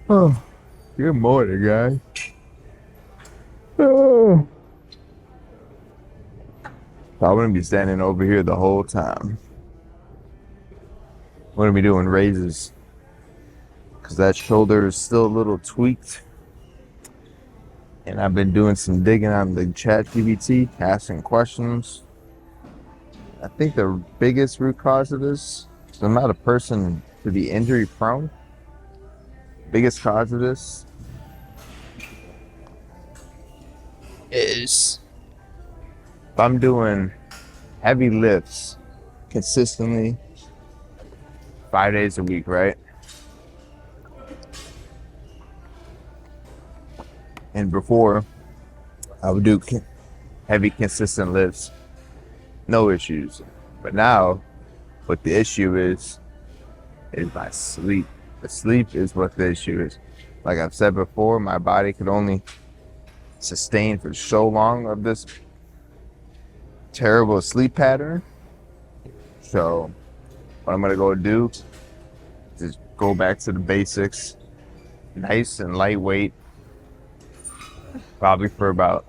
Oh, good morning, guys. Oh. I'm gonna be standing over here the whole time. I'm gonna be doing raises because that shoulder is still a little tweaked. And I've been doing some digging on the chat GPT, asking questions. I think the biggest root cause of this is I'm not a person to be injury prone. Biggest cause of this is if I'm doing heavy lifts consistently 5 days a week, right? And before, I would do heavy consistent lifts, no issues. But now, what the issue is my sleep. The sleep is what the issue is. Like I've said before, my body could only sustain for so long of this terrible sleep pattern. So what I'm gonna go do is go back to the basics, nice and lightweight, probably for about,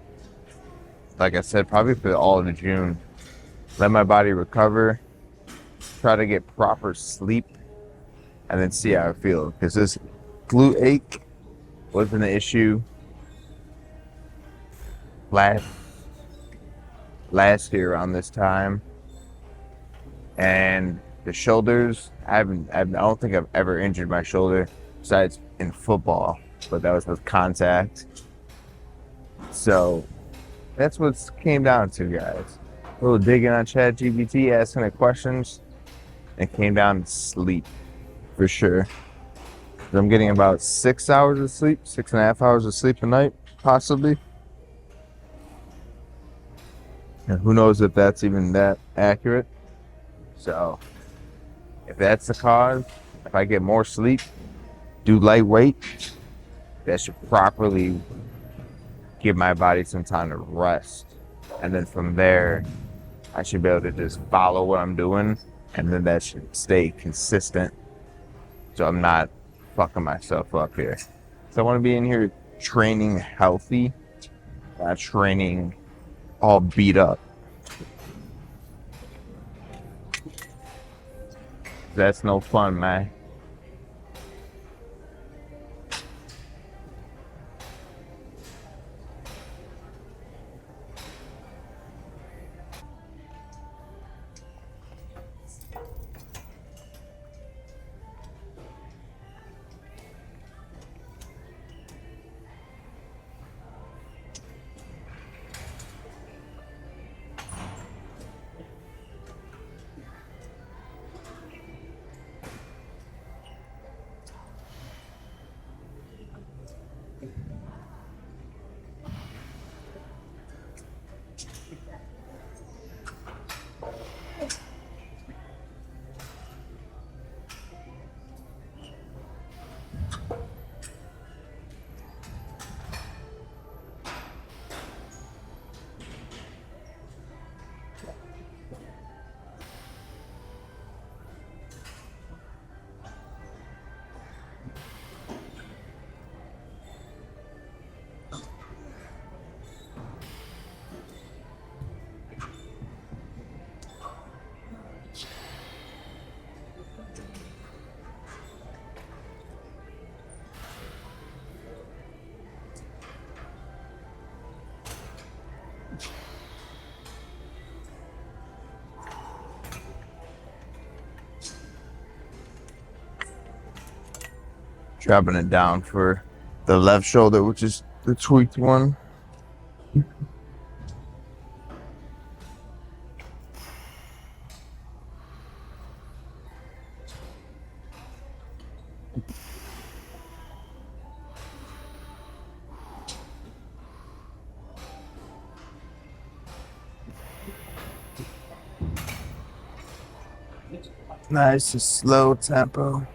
like I said, probably for all of June. Let my body recover, try to get proper sleep, and then see how I feel. Because this glute ache wasn't an issue last year around this time, and the shoulders, I don't think I've ever injured my shoulder besides in football, but that was with contact. So that's what it came down to, guys. A little digging on ChatGPT, asking it questions, and it came down to sleep for sure. I'm getting about 6 hours of sleep, 6.5 hours of sleep a night, possibly. And who knows if that's even that accurate. So if that's the cause, if I get more sleep, do lightweight, that should properly give my body some time to rest. And then from there, I should be able to just follow what I'm doing, and then that should stay consistent so I'm not fucking myself up here. So I want to be in here training healthy, not training all beat up. That's no fun, man. Dropping it down for the left shoulder, which is the tweaked one. Nice, a slow tempo.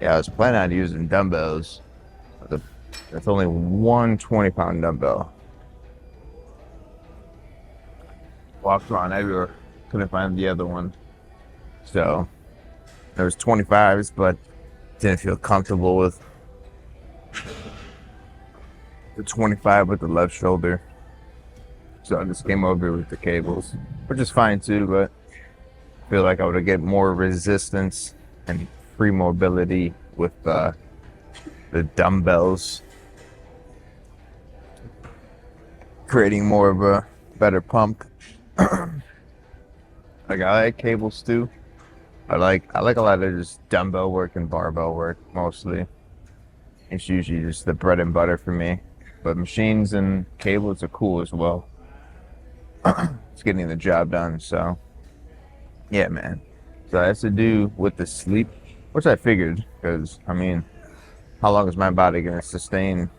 Yeah, I was planning on using dumbbells. That's only one 20-pound dumbbell. Walked around everywhere, couldn't find the other one. So there was 25s, but didn't feel comfortable with the 25 with the left shoulder. So I just came over with the cables, which is fine too, but I feel like I would get more resistance and free mobility with the dumbbells, creating more of a better pump. Like I like cables too. I like a lot of just dumbbell work and barbell work mostly. It's usually just the bread and butter for me. But machines and cables are cool as well. It's getting the job done, so yeah, man. So it has to do with the sleep, which I figured, because I mean, how long is my body gonna sustain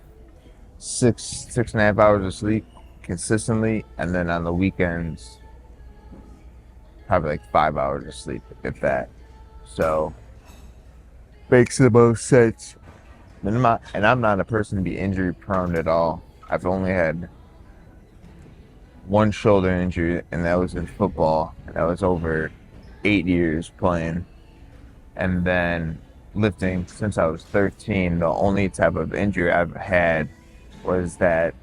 6.5 hours of sleep consistently, and then on the weekends probably like 5 hours of sleep, if that. So makes the most sense. And I'm not a person to be injury prone at all. I've only had one shoulder injury, and that was in football, and that was over 8 years playing. And then lifting since I was 13, the only type of injury I've had was that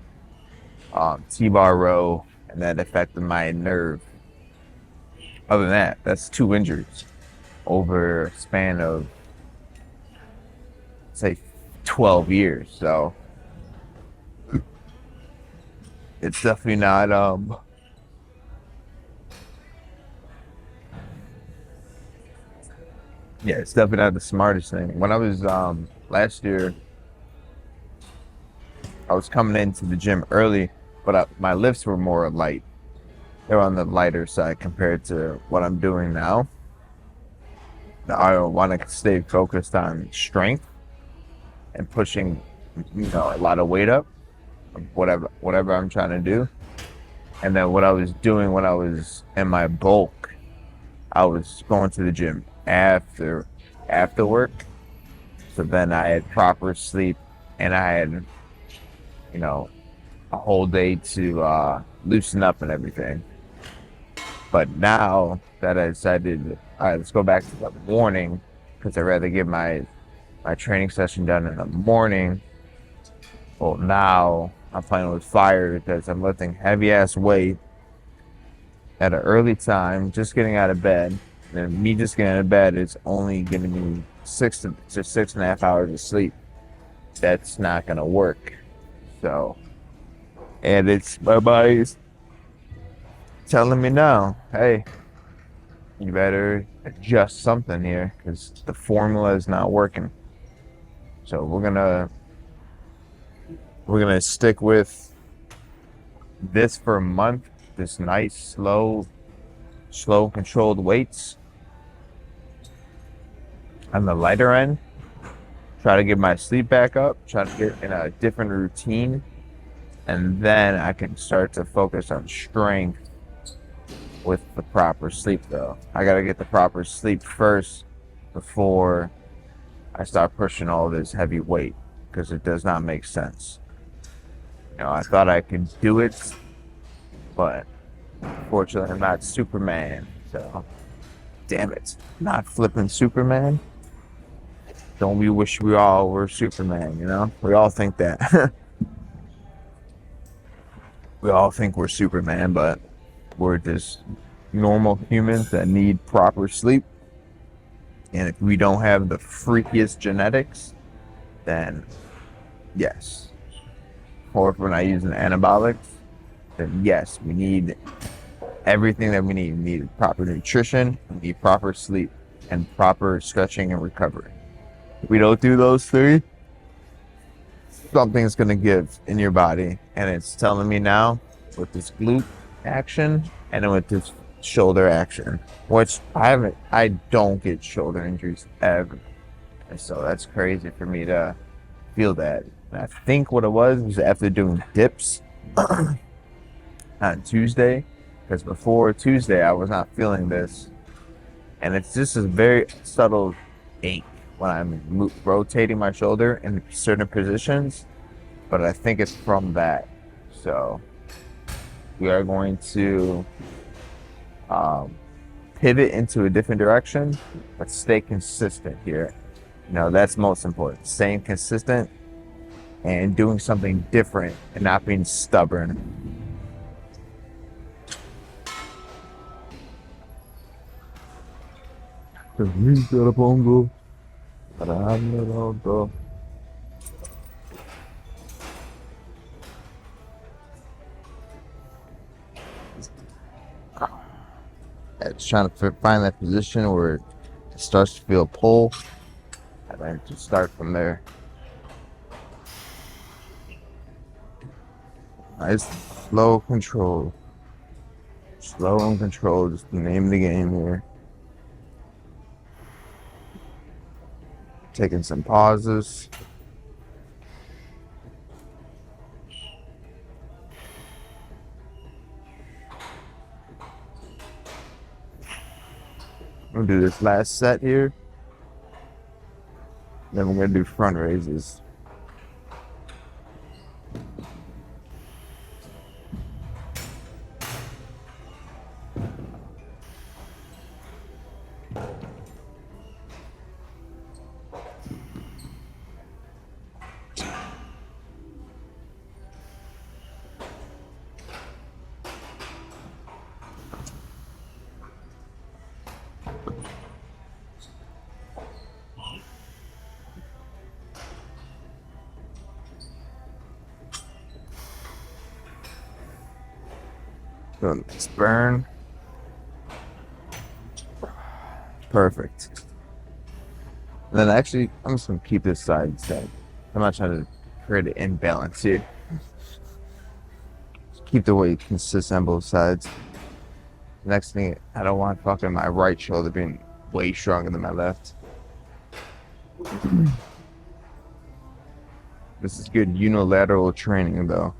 T-bar row, and that affected my nerve. Other than that, that's 2 injuries over a span of, say, 12 years. So it's definitely not yeah, it's definitely not the smartest thing. When I was last year, I was coming into the gym early, but my lifts were more light. They were on the lighter side compared to what I'm doing now. I want to stay focused on strength and pushing, a lot of weight up, whatever I'm trying to do. And then what I was doing when I was in my bulk, I was going to the gym after work. So then I had proper sleep, and I had, you know, a whole day to loosen up and everything. But now that I decided, all right, let's go back to the morning, because I'd rather get my training session done in the morning. Well, now I'm playing with fire because I'm lifting heavy ass weight at an early time, just getting out of bed. And me just getting out of bed is only giving me 6.5 hours of sleep. That's not gonna work. So, and it's my body's telling me now, hey, you better adjust something here because the formula is not working. So we're gonna stick with this for a month. This nice, slow controlled weights on the lighter end. Try to get my sleep back up. Try to get in a different routine, and then I can start to focus on strength with the proper sleep. Though I gotta get the proper sleep first before I start pushing all this heavy weight, because it does not make sense. I thought I could do it, but unfortunately I'm not Superman. So damn it, not flipping Superman. Don't we wish we all were Superman? We all think that. We all think we're Superman, but we're just normal humans that need proper sleep. And if we don't have the freakiest genetics, then yes. Or if we're not using anabolics, then yes, we need everything that we need. We need proper nutrition, we need proper sleep, and proper stretching and recovery. If we don't do those three, something's going to give in your body. And it's telling me now with this glute action and then with this shoulder action, which I don't get shoulder injuries ever. And so that's crazy for me to feel that. And I think what it was after doing dips on Tuesday, because before Tuesday I was not feeling this. And it's just a very subtle ache when I'm rotating my shoulder in certain positions, but I think it's from that. So we are going to pivot into a different direction, but stay consistent here. That's most important. Staying consistent and doing something different and not being stubborn. It's trying to find that position where it starts to feel pull, and then just start from there. Nice, slow control. Slow and control, just the name of the game here. Taking some pauses. I'm gonna do this last set here. Then we're gonna do front raises. Doing this burn. Perfect. And then actually, I'm just gonna keep this side instead. I'm not trying to create an imbalance here. Just keep the weight consistent on both sides. Next thing, I don't want fucking my right shoulder being way stronger than my left. This is good unilateral training though.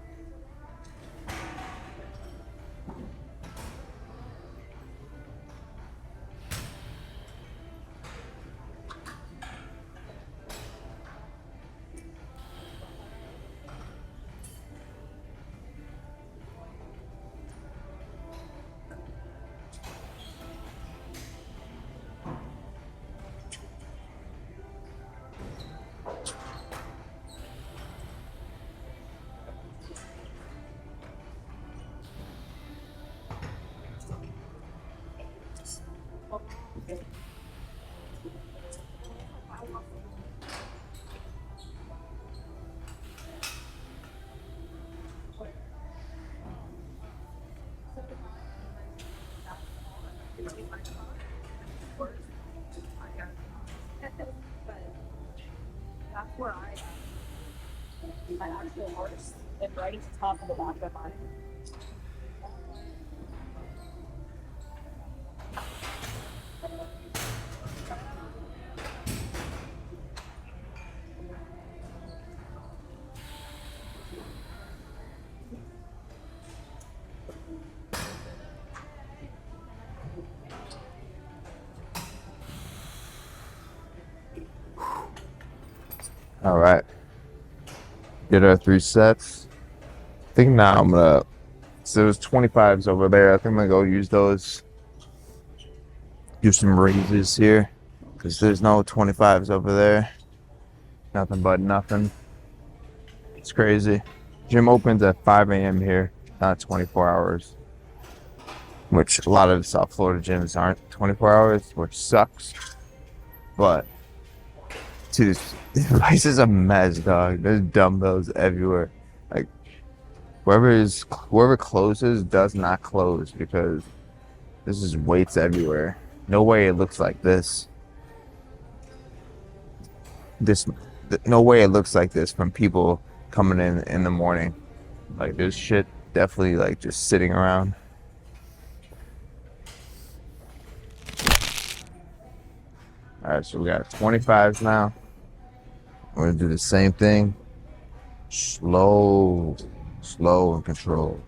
That's where my actual horse and right at the top of the back of mine. All right. Did our 3 sets. I think now I'm gonna. So there's 25s over there. I think I'm gonna go use those. Do some raises here, because there's no 25s over there. Nothing but nothing. It's crazy. Gym opens at 5 a.m. here, not 24 hours. Which a lot of South Florida gyms aren't 24 hours, which sucks. But dude, this place is a mess, dog. There's dumbbells everywhere. Like whoever closes does not close, because this is weights everywhere. No way it looks like this. No way it looks like this from people coming in the morning. Like there's shit definitely like just sitting around. All right, so we got 25s now. We're gonna do the same thing. Slow and controlled.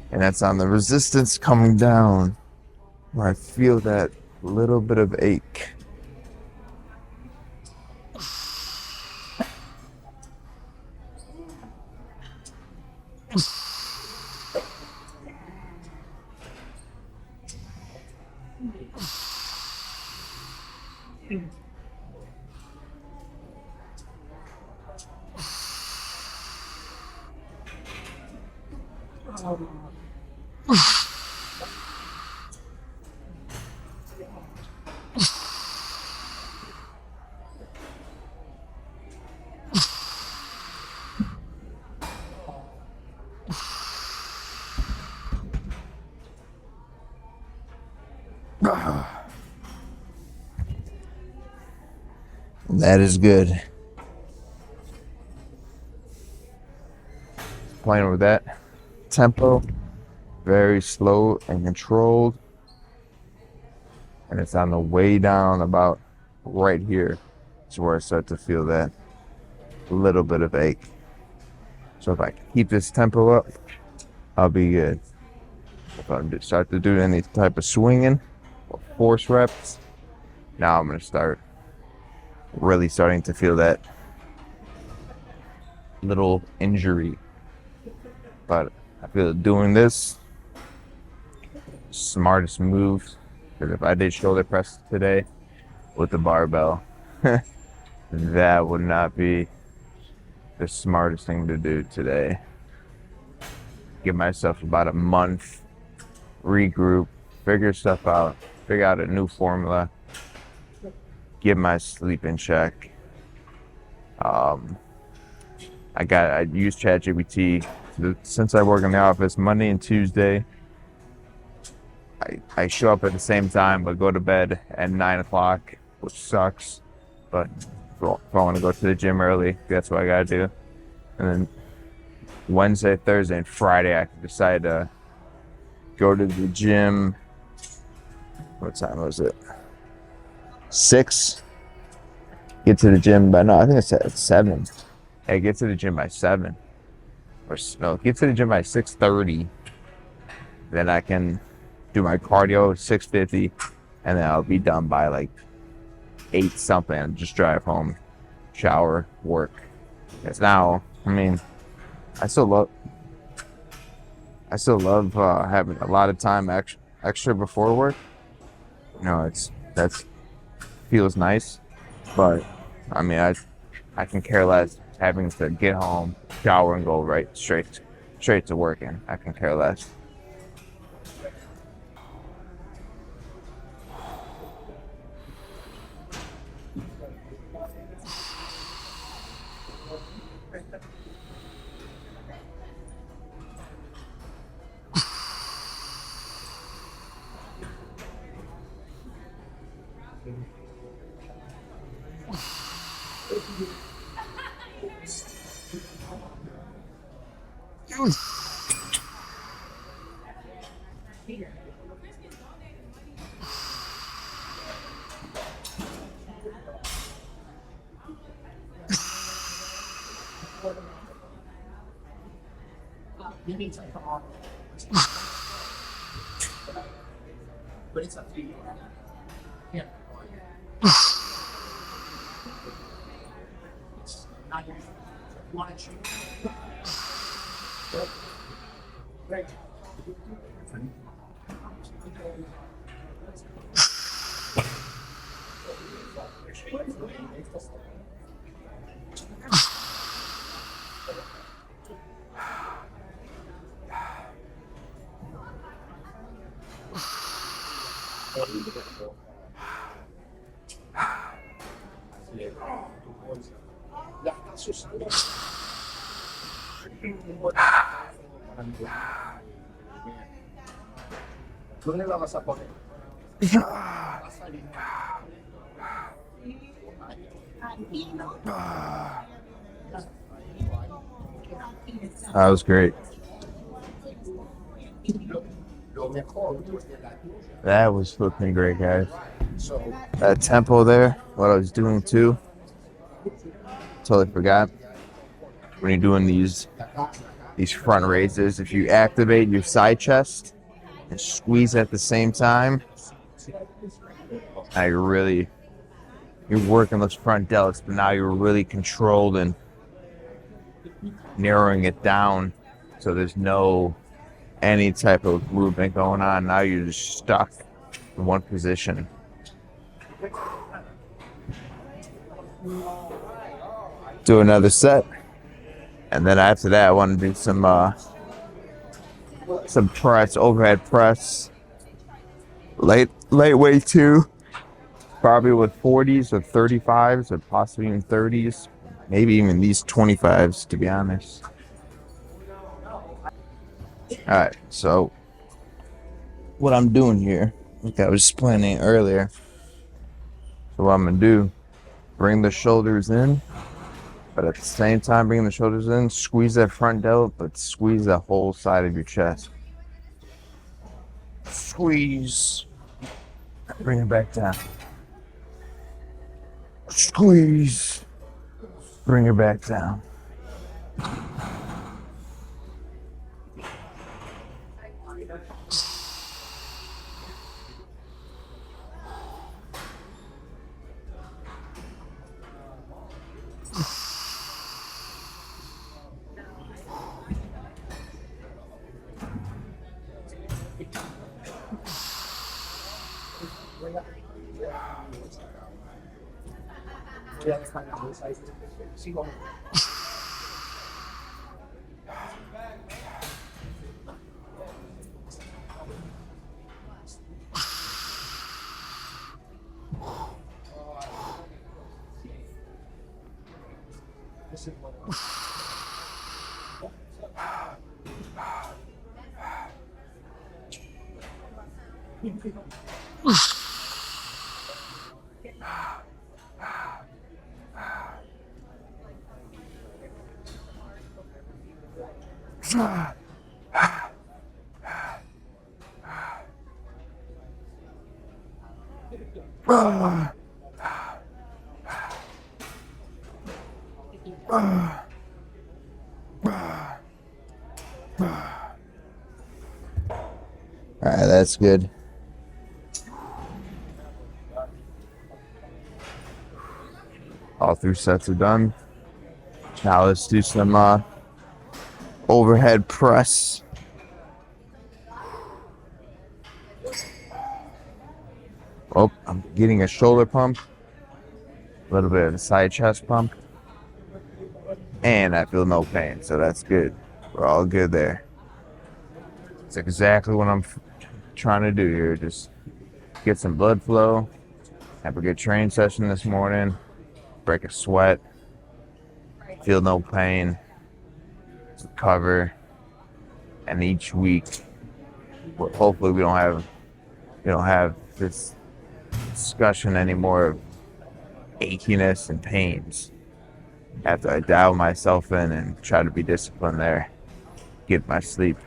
And that's on the resistance coming down, where I feel that little bit of ache. That is good. Playing with that tempo, very slow and controlled. And it's on the way down about right here. It's where I start to feel that little bit of ache. So if I keep this tempo up, I'll be good. If I start to do any type of swinging or force reps, Now I'm gonna start really starting to feel that little injury. But I feel doing this smartest move. Because if I did shoulder press today with the barbell, that would not be the smartest thing to do today. Give myself about a month, regroup, figure stuff out, figure out a new formula, get my sleep in check. I use ChatGPT since I work in the office Monday and Tuesday. I show up at the same time but go to bed at 9 o'clock, which sucks. But if I want to go to the gym early, that's what I gotta do. And then Wednesday, Thursday, and Friday I can decide to go to the gym. What time was it? 6. Get to the gym by I think it's at 7. Hey, get to the gym by 7. Or no, get to the gym by 6:30. Then I can do my cardio at 6:50, and then I'll be done by like 8 something and just drive home, shower, work. Because now, I mean, I still love having a lot of time extra before work. You know, that's feels nice, but I mean, I can care less having to get home, shower, and go right straight to working. I can care less. But it's up to you. Yeah. It's not your want to change. Right. ¿Dónde la vas a poner? That was great. That was flipping great, guys. That tempo there, what I was doing too. Totally forgot. When you're doing these front raises, if you activate your side chest and squeeze at the same time, now you're working those front delts, but now you're really controlled and narrowing it down so there's no any type of movement going on. Now you're just stuck in one position. Do another set, and then after that I want to do some press, overhead press, lightweight too, probably with 40s or 35s or possibly even 30s, maybe even these 25s, to be honest. All right, so what I'm doing here, like I was explaining earlier, so what I'm gonna do, bring the shoulders in, but at the same time bringing the shoulders in, squeeze that front delt, but squeeze the whole side of your chest. Squeeze, bring it back down. Squeeze, bring it back down. All right, that's good. All 3 sets are done. Now let's do some overhead press. Oh, I'm getting a shoulder pump, a little bit of a side chest pump, and I feel no pain, so that's good. We're all good there. It's exactly what I'm trying to do here. Just get some blood flow, have a good training session this morning, break a sweat, feel no pain, recover, and each week, hopefully we don't have this discussion anymore of achiness and pains. After I dial myself in and try to be disciplined there, get my sleep.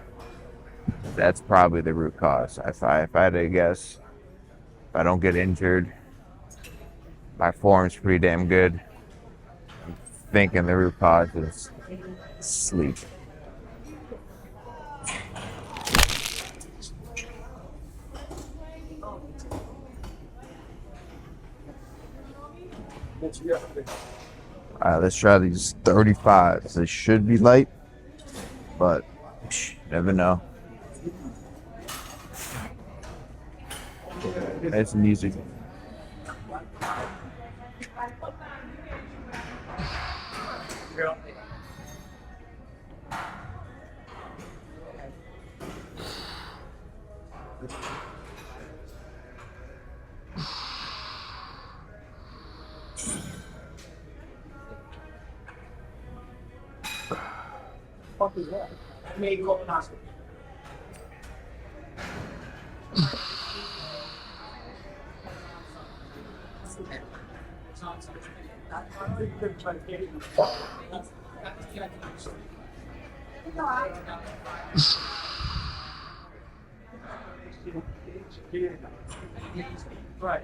That's probably the root cause. If I had to guess, if I don't get injured, my form's pretty damn good. I'm thinking the root cause is sleep. All right, let's try these 35s. They should be light, but never know. Nice and easy. Fuck is that? May go to hospital. Right.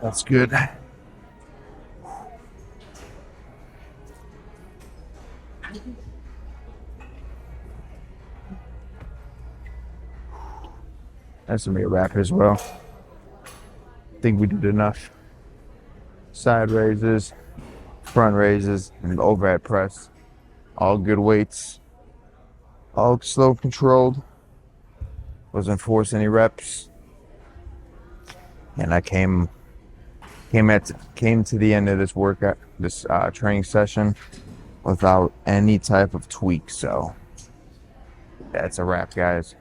That's good. That's gonna be a wrap as well. I think we did enough. Side raises, front raises, and overhead press. All good weights. All slow controlled. Wasn't forced any reps. And I came to the end of this workout, this training session, without any type of tweak. So that's a wrap, guys.